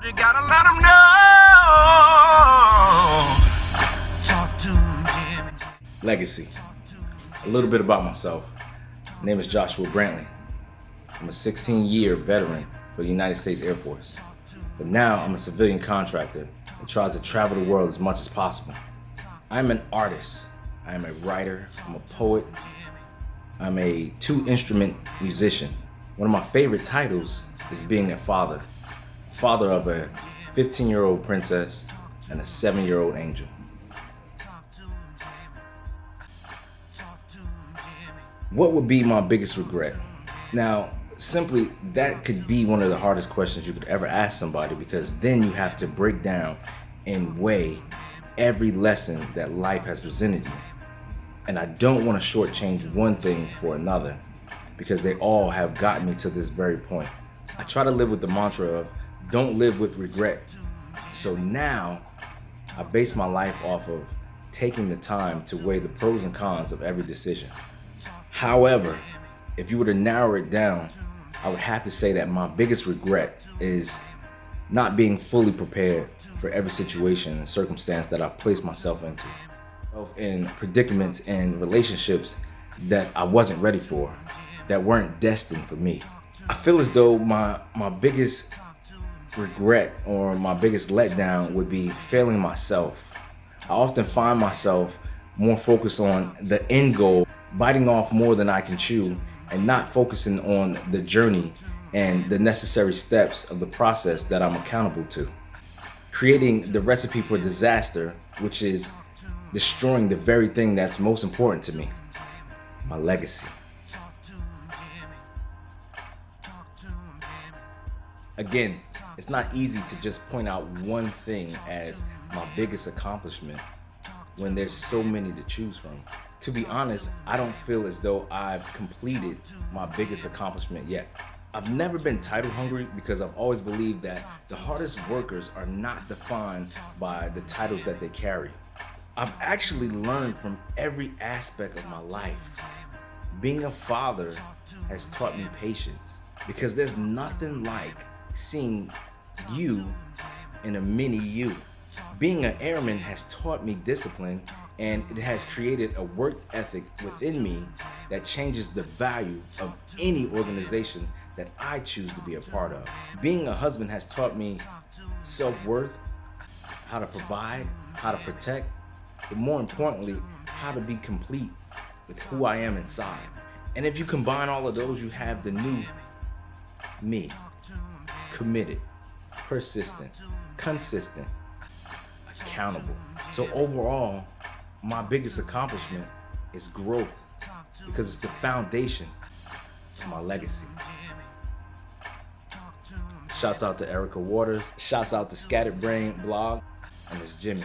You gotta let them know. Talk to Jimmy. Legacy. A little bit about myself. My name is Joshua Brantley. I'm a 16-year veteran for the United States Air Force. But now I'm a civilian contractor and try to travel the world as much as possible. I'm an artist. I am a writer. I'm a poet. I'm a two-instrument musician. One of my favorite titles is being a father. Father of a 15-year-old princess and a 7-year-old angel. What would be my biggest regret? Now, simply, that could be one of the hardest questions you could ever ask somebody, because then you have to break down and weigh every lesson that life has presented you. And I don't want to shortchange one thing for another, because they all have gotten me to this very point. I try to live with the mantra of don't live with regret. So now I base my life off of taking the time to weigh the pros and cons of every decision. However, if you were to narrow it down, I would have to say that my biggest regret is not being fully prepared for every situation and circumstance that I've placed myself into. In predicaments and relationships that I wasn't ready for, that weren't destined for me. I feel as though my biggest regret or my biggest letdown would be failing myself. I often find myself more focused on the end goal, biting off more than I can chew, and not focusing on the journey and the necessary steps of the process that I'm accountable to. Creating the recipe for disaster, which is destroying the very thing that's most important to me, my legacy. Again, it's not easy to just point out one thing as my biggest accomplishment when there's so many to choose from. To be honest, I don't feel as though I've completed my biggest accomplishment yet. I've never been title hungry because I've always believed that the hardest workers are not defined by the titles that they carry. I've actually learned from every aspect of my life. Being a father has taught me patience, because there's nothing like seeing you in a mini you. Being an airman has taught me discipline, and it has created a work ethic within me that changes the value of any organization that I choose to be a part of. Being a husband has taught me self-worth, how to provide, how to protect, but more importantly, how to be complete with who I am inside. And if you combine all of those, you have the new me. Committed, persistent, consistent, accountable. So overall, my biggest accomplishment is growth, because it's the foundation of my legacy. Shouts out to Erica Waters. Shouts out to Scattered Brain blog. And it's Jimmy.